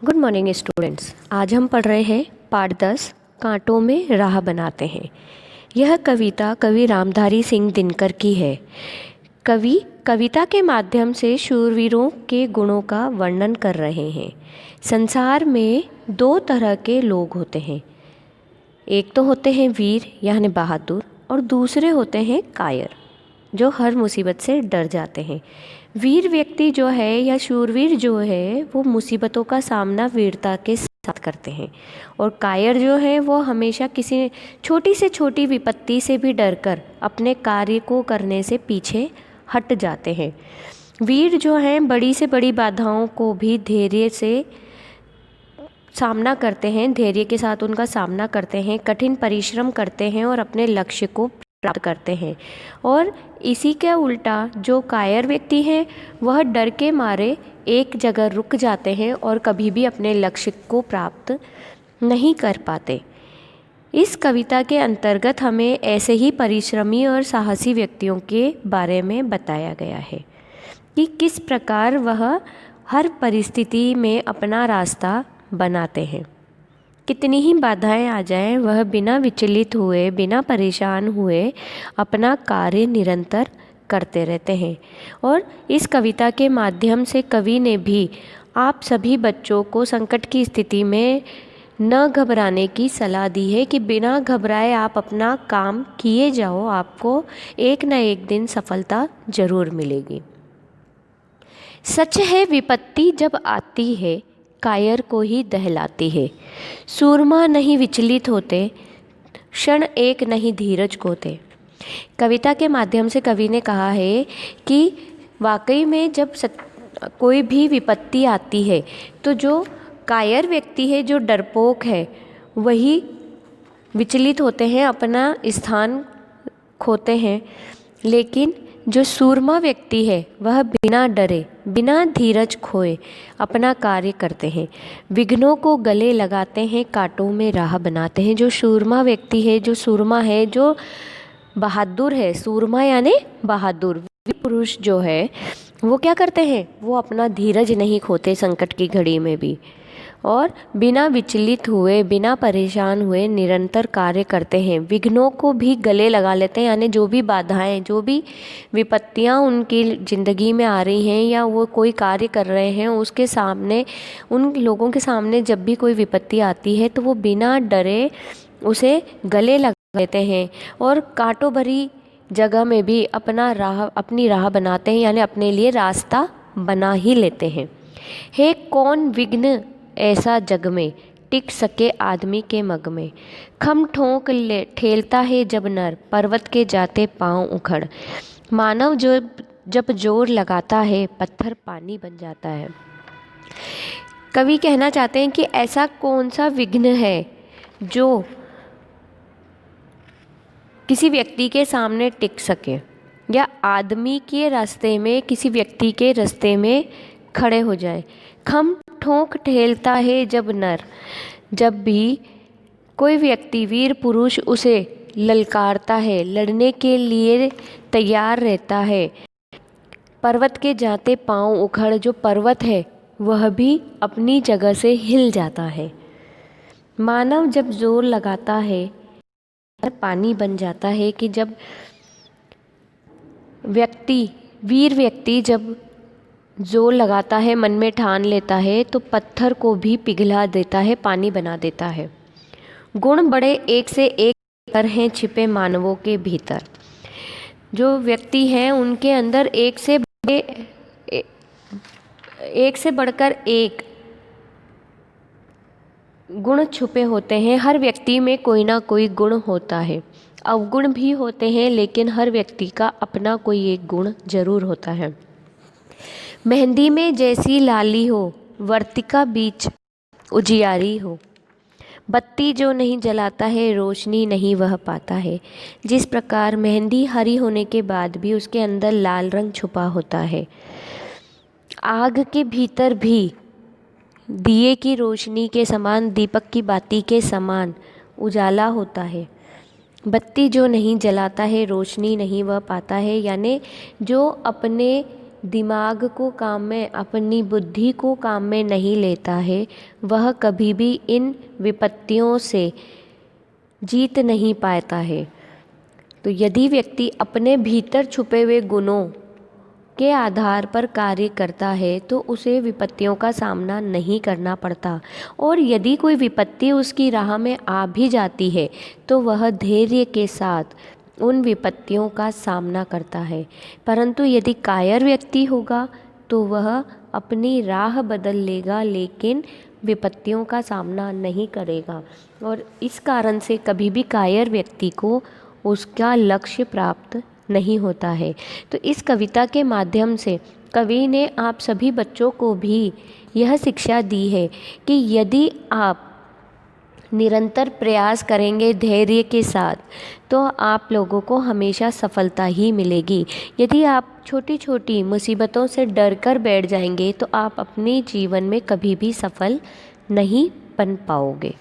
Good morning students. आज हम पढ़ रहे हैं पाठ 10 कांटों में राह बनाते हैं। यह कविता कवि रामधारी सिंह दिनकर की है। कवि कविता के माध्यम से शूरवीरों के गुणों का वर्णन कर रहे हैं। संसार में दो तरह के लोग होते हैं, एक तो होते हैं वीर यानी बहादुर और दूसरे होते हैं कायर जो हर मुसीबत से डर जाते हैं। वीर व्यक्ति जो है या शूरवीर जो है वो मुसीबतों का सामना वीरता के साथ करते हैं, और कायर जो है वो हमेशा किसी छोटी से छोटी विपत्ति से भी डरकर अपने कार्य को करने से पीछे हट जाते हैं। वीर जो हैं बड़ी से बड़ी बाधाओं को भी धैर्य से सामना करते हैं, धैर्य के साथ उनका सामना करते हैं, कठिन परिश्रम करते हैं और अपने लक्ष्य को प्राप्त करते हैं। और इसी के उल्टा जो कायर व्यक्ति हैं वह डर के मारे एक जगह रुक जाते हैं और कभी भी अपने लक्ष्य को प्राप्त नहीं कर पाते। इस कविता के अंतर्गत हमें ऐसे ही परिश्रमी और साहसी व्यक्तियों के बारे में बताया गया है कि किस प्रकार वह हर परिस्थिति में अपना रास्ता बनाते हैं। कितनी ही बाधाएं आ जाएं, वह बिना विचलित हुए, बिना परेशान हुए अपना कार्य निरंतर करते रहते हैं। और इस कविता के माध्यम से कवि ने भी आप सभी बच्चों को संकट की स्थिति में न घबराने की सलाह दी है कि बिना घबराए आप अपना काम किए जाओ, आपको एक न एक दिन सफलता जरूर मिलेगी। सच है विपत्ति जब आती है कायर को ही दहलाती है। सूरमा नहीं विचलित होते, क्षण एक नहीं धीरज खोते। कविता के माध्यम से कवि ने कहा है कि वाकई में जब कोई भी विपत्ति आती है तो जो कायर व्यक्ति है, जो डरपोक है, वही विचलित होते हैं, अपना स्थान खोते हैं। लेकिन जो सूरमा व्यक्ति है वह बिना डरे, बिना धीरज खोए अपना कार्य करते हैं, विघ्नों को गले लगाते हैं, कांटों में राह बनाते हैं। जो सूरमा व्यक्ति है, जो सूरमा है, जो बहादुर है, सूरमा यानी बहादुर वीर पुरुष जो है वो क्या करते हैं, वो अपना धीरज नहीं खोते संकट की घड़ी में भी, और बिना विचलित हुए, बिना परेशान हुए निरंतर कार्य करते हैं। विघ्नों को भी गले लगा लेते हैं, यानी जो भी बाधाएं, जो भी विपत्तियां उनकी ज़िंदगी में आ रही हैं या वो कोई कार्य कर रहे हैं उसके सामने, उन लोगों के सामने जब भी कोई विपत्ति आती है तो वो बिना डरे उसे गले लगा लेते हैं और कांटों भरी जगह में भी अपनी राह बनाते हैं, यानी अपने लिए रास्ता बना ही लेते हैं। हे कौन विघ्न ऐसा जग में, टिक सके आदमी के मग में। खम ठोंक ले ठेलता है जब नर, पर्वत के जाते पांव उखड़। मानव जो जब जोर लगाता है, पत्थर पानी बन जाता है। कवि कहना चाहते हैं कि ऐसा कौन सा विघ्न है जो किसी व्यक्ति के सामने टिक सके, या आदमी के रास्ते में, किसी व्यक्ति के रास्ते में खड़े हो जाए। खम ठोंक ठेलता है जब नर, जब भी कोई व्यक्ति, वीर पुरुष उसे ललकारता है, लड़ने के लिए तैयार रहता है। पर्वत के जाते पांव उखड़, जो पर्वत है वह भी अपनी जगह से हिल जाता है। मानव जब जोर लगाता है पानी बन जाता है, कि जब वीर व्यक्ति जब जोर लगाता है, मन में ठान लेता है तो पत्थर को भी पिघला देता है, पानी बना देता है। गुण बड़े एक से एक हैं छिपे मानवों के भीतर। जो व्यक्ति हैं उनके अंदर एक से बढ़कर एक गुण छुपे होते हैं। हर व्यक्ति में कोई ना कोई गुण होता है, अवगुण भी होते हैं, लेकिन हर व्यक्ति का अपना कोई एक गुण जरूर होता है। मेहंदी में जैसी लाली हो, वर्तिका बीच उजियारी हो। बत्ती जो नहीं जलाता है, रोशनी नहीं वह पाता है। जिस प्रकार मेहंदी हरी होने के बाद भी उसके अंदर लाल रंग छुपा होता है, आग के भीतर भी दिए की रोशनी के समान, दीपक की बाती के समान उजाला होता है। बत्ती जो नहीं जलाता है, रोशनी नहीं वह पाता है, यानी जो अपने दिमाग को काम में, अपनी बुद्धि को काम में नहीं लेता है, वह कभी भी इन विपत्तियों से जीत नहीं पाता है। तो यदि व्यक्ति अपने भीतर छुपे हुए गुणों के आधार पर कार्य करता है तो उसे विपत्तियों का सामना नहीं करना पड़ता, और यदि कोई विपत्ति उसकी राह में आ भी जाती है तो वह धैर्य के साथ उन विपत्तियों का सामना करता है। परंतु यदि कायर व्यक्ति होगा तो वह अपनी राह बदल लेगा, लेकिन विपत्तियों का सामना नहीं करेगा, और इस कारण से कभी भी कायर व्यक्ति को उसका लक्ष्य प्राप्त नहीं होता है। तो इस कविता के माध्यम से कवि ने आप सभी बच्चों को भी यह शिक्षा दी है कि यदि आप निरंतर प्रयास करेंगे धैर्य के साथ तो आप लोगों को हमेशा सफलता ही मिलेगी। यदि आप छोटी छोटी मुसीबतों से डर कर बैठ जाएंगे तो आप अपने जीवन में कभी भी सफल नहीं बन पाओगे।